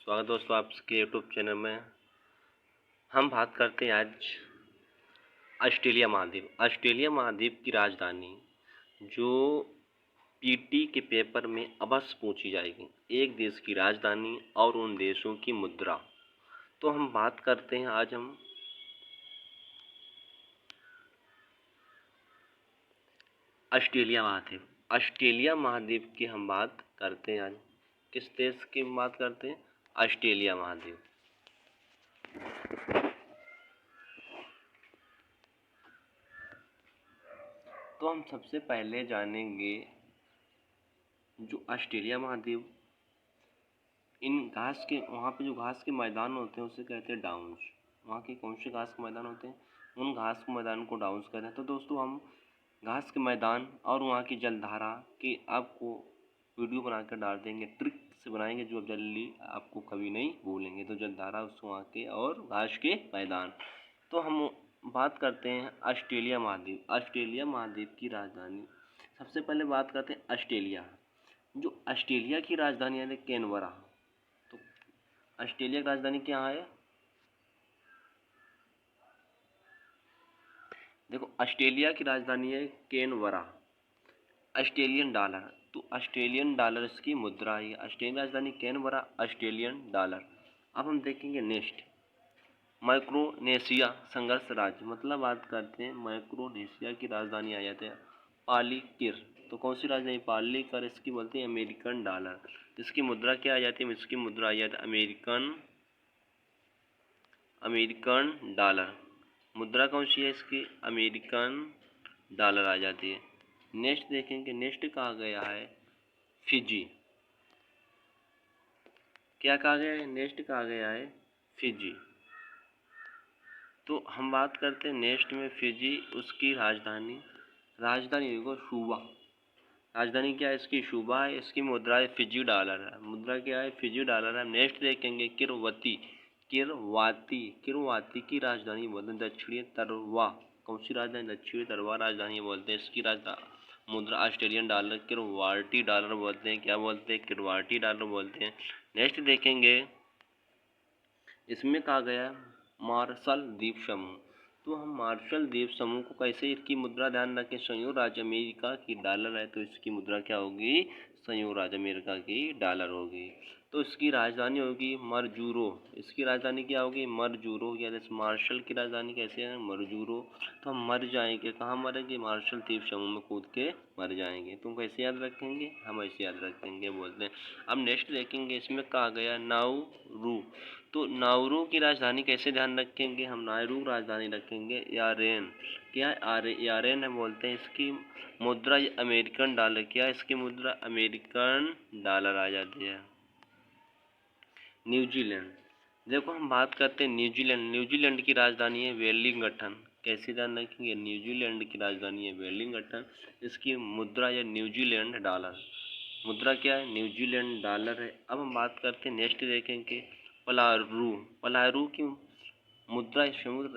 स्वागत दोस्तों आपके यूट्यूब चैनल में। हम बात करते हैं आज ऑस्ट्रेलिया महाद्वीप। ऑस्ट्रेलिया महाद्वीप की राजधानी जो पीटी के पेपर में अवश्य पूछी जाएगी, एक देश की राजधानी और उन देशों की मुद्रा। तो हम बात करते हैं आज हम ऑस्ट्रेलिया महाद्वीप। ऑस्ट्रेलिया महाद्वीप की हम बात करते हैं आज। किस देश की बात करते हैं? ऑस्ट्रेलिया महाद्वीप। तो हम सबसे पहले जानेंगे जो ऑस्ट्रेलिया महाद्वीप, इन घास के वहाँ पे जो घास के मैदान होते हैं उसे कहते हैं डाउन्स। वहाँ के कौन से घास के मैदान होते हैं? उन घास के मैदान को डाउन्स कहते हैं। तो दोस्तों हम घास के मैदान और वहाँ की जलधारा की आपको वीडियो बनाकर डाल देंगे, ट्रिक से बनाएंगे जो जल्दी आपको कभी नहीं भूलेंगे। तो जलधारा उस वहाँ के और घास के मैदान। तो हम बात करते हैं ऑस्ट्रेलिया महाद्वीप। ऑस्ट्रेलिया महाद्वीप की राजधानी, सबसे पहले बात करते हैं ऑस्ट्रेलिया। जो ऑस्ट्रेलिया की राजधानी है कैनबरा। तो ऑस्ट्रेलिया की राजधानी क्या है? देखो, ऑस्ट्रेलिया की राजधानी है कैनबरा। ऑस्ट्रेलियन डॉलर, तो ऑस्ट्रेलियन डॉलर इसकी मुद्रा है। ऑस्ट्रेलिया राजधानी कैनबरा, ऑस्ट्रेलियन डॉलर। अब हम देखेंगे नेक्स्ट, माइक्रोनेशिया संघर्ष राज्य। मतलब बात करते हैं माइक्रोनेशिया की राजधानी आ जाते हैं पालीकिर। तो कौन सी राजधानी? पालीकर। इसकी बोलते हैं अमेरिकन डॉलर। इसकी मुद्रा क्या आ जाती है? इसकी मुद्रा आ जाती है अमेरिकन डॉलर। मुद्रा कौन सी है इसकी? अमेरिकन डॉलर आ जाती है। नेक्स्ट देखेंगे, नेक्स्ट कहा गया है फिजी। क्या कहा गया है? नेक्स्ट कहा गया है फिजी। तो हम बात करते हैं नेक्स्ट में फिजी। उसकी राजधानी देखो शुबा। राजधानी क्या है इसकी? शुबा है। इसकी मुद्रा है फिजी डॉलर है। मुद्रा क्या है? फिजी डॉलर है। नेक्स्ट देखेंगे किरवाती की राजधानी बोलते हैं दक्षिणी तरवा। कौन सी राजधानी? दक्षिणी तरवा राजधानी बोलते हैं। इसकी राजधानी मुद्रा ऑस्ट्रेलियन डॉलर, किरवाटी डॉलर बोलते हैं। क्या बोलते हैं? किरवाटी डॉलर बोलते हैं। नेक्स्ट देखेंगे, इसमें कहा गया मार्शल द्वीप समूह। तो हम मार्शल द्वीप समूह को कैसे, इसकी मुद्रा ध्यान रखें, संयुक्त राज्य अमेरिका की डॉलर है। तो इसकी मुद्रा क्या होगी? संयुक्त राज्य अमेरिका की डॉलर होगी। तो इसकी राजधानी होगी मरजूरो। इसकी राजधानी क्या होगी? मरजूरो। या मार्शल की राजधानी कैसे है? मरजूरो। तो हम मर जाएंगे, कहाँ मरेंगे? मार्शल द्वीप समूह में कूद के मर जाएंगे। तो कैसे याद रखेंगे? हम ऐसे याद रखेंगे बोलते हैं। अब नेक्स्ट देखेंगे, इसमें कहा गया नाउरू। तो नाउरू की राजधानी कैसे ध्यान रखेंगे? हम नाउरू राजधानी रखेंगे यारेन। क्या है? यारेन है बोलते हैं। इसकी मुद्रा अमेरिकन डॉलर। क्या है इसकी मुद्रा? अमेरिकन डॉलर आ जाती है। न्यूजीलैंड, देखो हम बात करते हैं न्यूजीलैंड। न्यूजीलैंड की राजधानी है वेलिंगटन। कैसे ध्यान रखेंगे? न्यूजीलैंड की राजधानी है वेलिंगटन। इसकी मुद्रा है न्यूजीलैंड डॉलर। मुद्रा क्या है? न्यूजीलैंड डॉलर है। अब हम बात करते हैं, नेक्स्ट देखेंगे पलारू की मुद्रा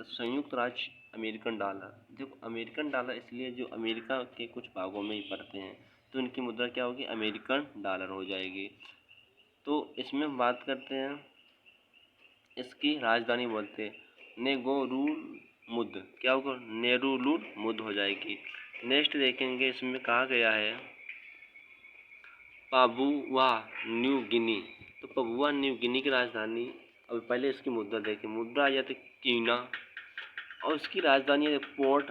संयुक्त राज्य अमेरिकन डॉलर। देखो अमेरिकन डॉलर इसलिए जो अमेरिका के कुछ भागों में ही पड़ते हैं, तो इनकी मुद्रा क्या होगी? अमेरिकन डॉलर हो जाएगी। तो इसमें हम बात करते हैं, इसकी राजधानी बोलते हैं नेगोरुमुद। क्या होगा? नेरुलुमुद हो जाएगी। नेक्स्ट देखेंगे, इसमें कहा गया है पापुआ न्यू गिनी। तो पापुआ न्यू गिनी की राजधानी, अब पहले इसकी मुद्रा देखें। मुद्रा आ जाती है कीना और इसकी राजधानी है पोर्ट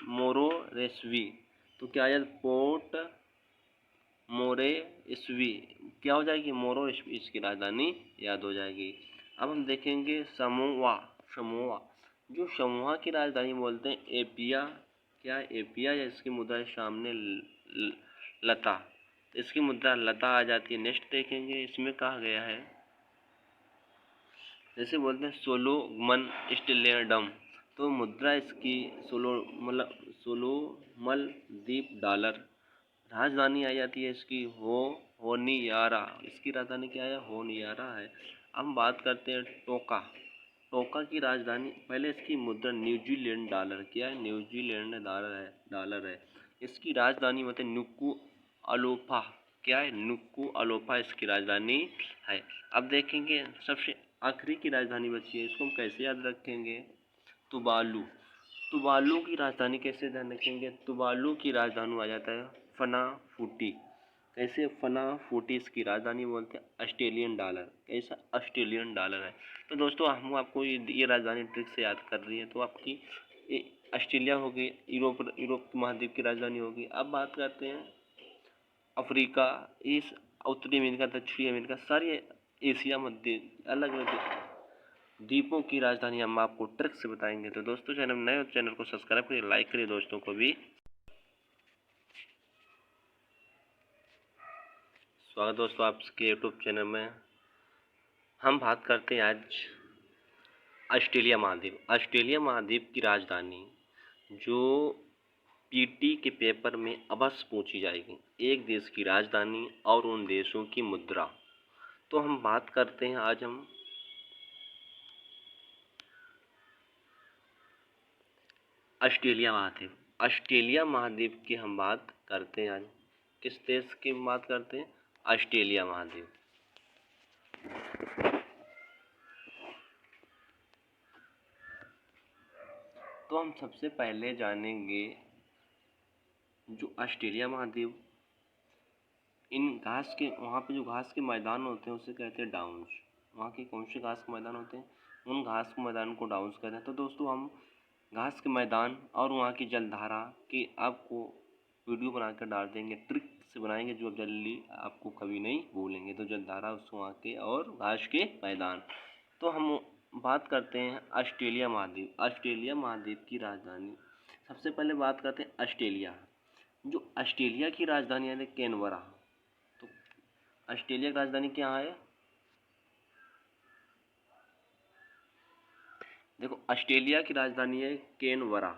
मोरेस्बी। तो क्या आ जाता? Port Moresby. क्या हो जाएगी? मोरेस्बी इसकी राजधानी याद हो जाएगी। अब हम देखेंगे समोआ। जो समोआ की राजधानी बोलते हैं एपिया। क्या है? एपिया। या इसकी मुद्रा है सामने लता। इसकी मुद्रा लता आ जाती है। नेक्स्ट देखेंगे, इसमें कहा गया है, जैसे बोलते हैं सोलोमन स्टिलेडम। तो मुद्रा इसकी सोलोमन द्वीप डॉलर। राजधानी आ जाती है इसकी होनियारा। इसकी राजधानी क्या है? होनियारा है। अब हम बात करते हैं टोका की राजधानी, पहले इसकी मुद्रा न्यूजीलैंड डॉलर। क्या है? न्यूजीलैंड डॉलर है। इसकी राजधानी मतलब नुकु अलोफा। क्या है, नुकुअलोफा इसकी राजधानी है। अब देखेंगे सबसे आखिरी की राजधानी बची है, इसको हम कैसे याद रखेंगे, तुवालू। तुवालू की राजधानी कैसे ध्यान रखेंगे, तुवालू की राजधानी आ जाता है फनाफूटी। कैसे, फनाफूटी इसकी राजधानी बोलते हैं, ऑस्ट्रेलियन डॉलर। कैसा, ऑस्ट्रेलियन डॉलर है। तो दोस्तों हम आपको ये राजधानी ट्रिक से याद कर रही है, तो आपकी ऑस्ट्रेलिया होगी, यूरोप महाद्वीप की राजधानी होगी। अब बात करते हैं अफ्रीका, इस उत्तरी अमेरिका, दक्षिणी अमेरिका, सारी एशिया मध्य अलग अलग द्वीपों की राजधानी हम आपको ट्रिक से बताएंगे। तो दोस्तों चैनल नए हो, चैनल को सब्सक्राइब करिए, लाइक करिए, दोस्तों को भी स्वागत। दोस्तों आपके यूट्यूब चैनल में हम बात करते हैं आज ऑस्ट्रेलिया महाद्वीप। ऑस्ट्रेलिया महाद्वीप की राजधानी जो पीटी के पेपर में अवश्य पूछी जाएगी, एक देश की राजधानी और उन देशों की मुद्रा। तो हम बात करते हैं आज हम ऑस्ट्रेलिया महाद्वीप। ऑस्ट्रेलिया महाद्वीप की हम बात करते हैं आज, किस देश की बात करते हैं, ऑस्ट्रेलिया महाद्वीप। तो हम सबसे पहले जानेंगे जो ऑस्ट्रेलिया महाद्वीप, इन घास के वहाँ पे जो घास के मैदान होते हैं उसे कहते हैं डाउन्स। वहाँ के कौन से घास के मैदान होते हैं, उन घास के मैदान को डाउन्स कहते हैं। तो दोस्तों हम घास के मैदान और वहाँ की जलधारा की आपको वीडियो बना कर डाल देंगे, ट्रिक से बनाएंगे जो जल्दी आपको कभी नहीं भूलेंगे। तो जलधारा उस वहाँ के और घास के मैदान। तो हम बात करते हैं ऑस्ट्रेलिया महाद्वीप। ऑस्ट्रेलिया महाद्वीप की राजधानी, सबसे पहले बात करते हैं ऑस्ट्रेलिया। जो ऑस्ट्रेलिया की राजधानी है कैनबरा। तो ऑस्ट्रेलिया की राजधानी क्या है, देखो ऑस्ट्रेलिया की राजधानी है कैनबरा।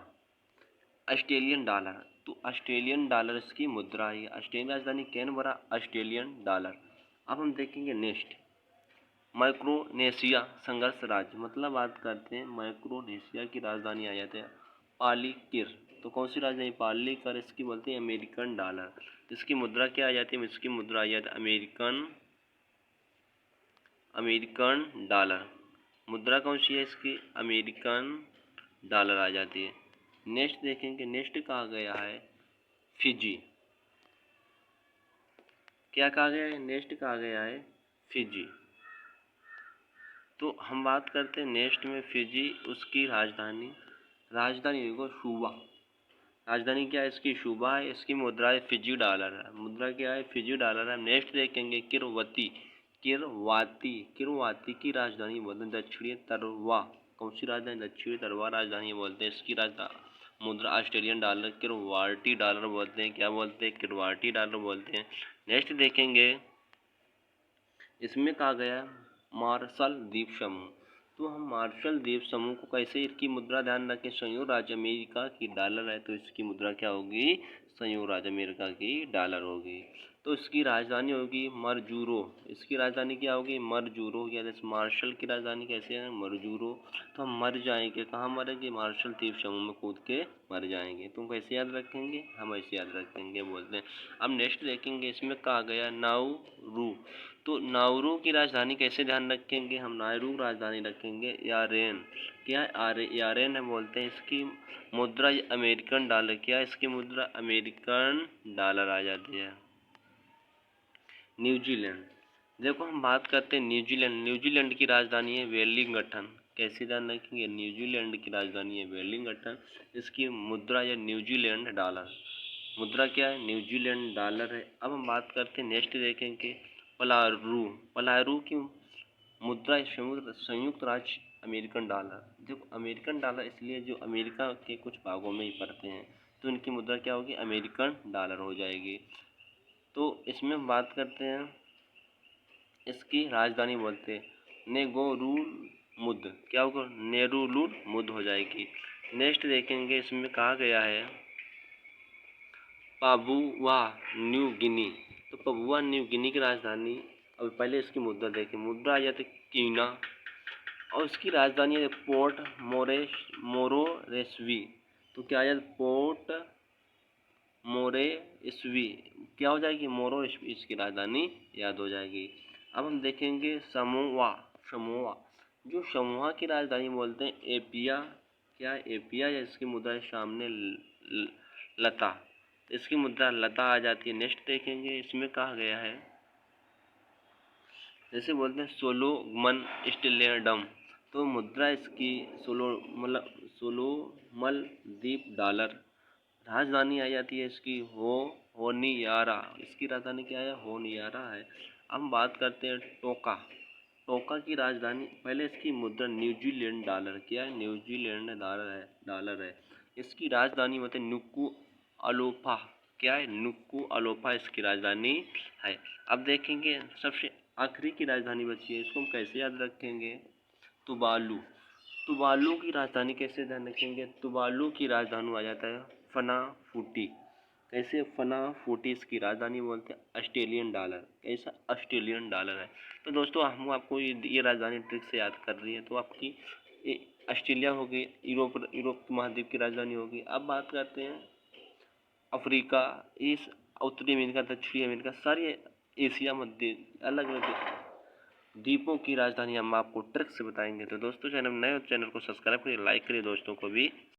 ऑस्ट्रेलियन डॉलर, तो ऑस्ट्रेलियन डॉलर इसकी मुद्रा है। ऑस्ट्रेलियन राजधानी कैनबरा, ऑस्ट्रेलियन डॉलर। अब हम देखेंगे नेक्स्ट, माइक्रोनेशिया संघर्ष राज्य। मतलब बात करते हैं माइक्रोनेशिया की राजधानी आ जाते हैं पालीकिर। तो कौन सी राजधानी, पालीकर, इसकी बोलते हैं अमेरिकन डॉलर। इसकी मुद्रा क्या आ जाती है, इसकी मुद्रा आ जाती है अमेरिकन डॉलर। मुद्रा कौन सी है इसकी, अमेरिकन डॉलर आ जाती है। नेक्स्ट देखेंगे, नेक्स्ट कहा गया है फिजी। क्या कहा गया है, नेक्स्ट कहा गया है फिजी। तो हम बात करते हैं नेक्स्ट में फिजी, उसकी राजधानी, देखो शुबा। राजधानी क्या है इसकी, शुबा है। इसकी मुद्रा है फिजी डॉलर है, मुद्रा क्या है, फिजी डॉलर है। नेक्स्ट देखेंगे किरवाती की राजधानी बोलते हैं दक्षिणी तरवा। कौन सी राजधानी, दक्षिणी तरवा राजधानी बोलते हैं। इसकी राजधानी मुद्रा ऑस्ट्रेलियन डॉलर, किरवाटी डॉलर बोलते हैं। क्या बोलते हैं, किरवाटी डॉलर बोलते हैं। नेक्स्ट देखेंगे, इसमें कहा गया मार्शल द्वीप समूह। तो हम मार्शल द्वीप समूह को कैसे, इसकी मुद्रा ध्यान रखें, संयुक्त राज्य अमेरिका की डॉलर है, तो इसकी मुद्रा क्या होगी, संयुक्त राज्य अमेरिका की डॉलर होगी। तो इसकी राजधानी होगी मरजूरो। इसकी राजधानी क्या होगी, मरजूरो। या जैसे मार्शल की राजधानी कैसे है, मरजूरो। तो हम मर जाएंगे, कहाँ मरेंगे, मार्शल द्वीप समूह में कूद के मर जाएंगे। तो कैसे याद रखेंगे, हम ऐसे याद रखेंगे बोलते हैं। अब नेक्स्ट देखेंगे, इसमें कहा गया नाउरू। तो नाउरू की राजधानी कैसे ध्यान रखेंगे, हम नाउरू राजधानी रखेंगे यारेन। क्या है, यारेन है बोलते हैं। इसकी मुद्रा अमेरिकन डॉलर, क्या है इसकी मुद्रा, अमेरिकन डॉलर आ जाती है। न्यूजीलैंड, देखो हम बात करते हैं न्यूजीलैंड। न्यूजीलैंड की राजधानी है वेलिंगटन। कैसे ध्यान रखेंगे, न्यूजीलैंड की राजधानी है वेलिंगटन। इसकी मुद्रा है न्यूजीलैंड डॉलर, मुद्रा क्या है, न्यूजीलैंड डॉलर है। अब हम बात करते हैं नेक्स्ट देखेंगे पलारू की मुद्रा संयुक्त राज्य अमेरिकन डॉलर। देखो अमेरिकन डॉलर इसलिए जो अमेरिका के कुछ भागों में ही पड़ते हैं, तो इनकी मुद्रा क्या होगी, अमेरिकन डॉलर हो जाएगी। तो इसमें हम बात करते हैं, इसकी राजधानी बोलते हैं नेगोरुमुद। क्या होगा, नेरुलुमुद हो जाएगी। नेक्स्ट देखेंगे, इसमें कहा गया है पापुआ न्यू गिनी। तो पापुआ न्यू गिनी की राजधानी, अब पहले इसकी मुद्रा देखें, मुद्रा आ जाती है कीना, और इसकी राजधानी है पोर्ट मोरेस्वी। तो क्या आ जाता, पोर्ट मोरे ईस्वी क्या हो जाएगी, मोरो ईस्वी इसकी राजधानी याद हो जाएगी। अब हम देखेंगे समोआ। समोआ जो समोआ की राजधानी बोलते हैं एपिया, क्या है एपिया, या इसकी मुद्रा है सामने लता, तो इसकी मुद्रा लता आ जाती है। नेक्स्ट देखेंगे इसमें कहा गया है, जैसे बोलते हैं सोलोमन स्टिलेडम, तो मुद्रा इसकी सोलोमल द्वीप डॉलर। राजधानी आ जाती है इसकी होनियारा, इसकी राजधानी क्या है, होनियारा है। हम बात करते हैं टोका। टोका की राजधानी, पहले इसकी मुद्रा न्यूजीलैंड डॉलर, क्या है, न्यूजीलैंड डॉलर है। इसकी राजधानी मतलब नुक्कू अलोफा, क्या है, नुक्कू अलोफा इसकी राजधानी है। अब देखेंगे सबसे आखिरी की राजधानी बची है, इसको हम कैसे याद रखेंगे, तुवालू। तुवालू की राजधानी कैसे ध्यान रखेंगे, तुवालू की राजधानी आ जाता है फनाफूटी, कैसे, फनाफूटी इसकी राजधानी बोलते हैं ऑस्ट्रेलियन डॉलर, कैसा, ऑस्ट्रेलियन डॉलर है। तो दोस्तों हम आपको ये राजधानी ट्रिक से याद कर रही है, तो आपकी ऑस्ट्रेलिया होगी, यूरोप महाद्वीप की राजधानी होगी। अब बात करते हैं अफ्रीका, इस उत्तरी अमेरिका, दक्षिणी अमेरिका, सारी एशिया मध्य अलग अलग द्वीपों की राजधानी हम आपको ट्रिक से बताएंगे। तो दोस्तों चैनल नए हो, चैनल को सब्सक्राइब करिए, लाइक करिए, दोस्तों को भी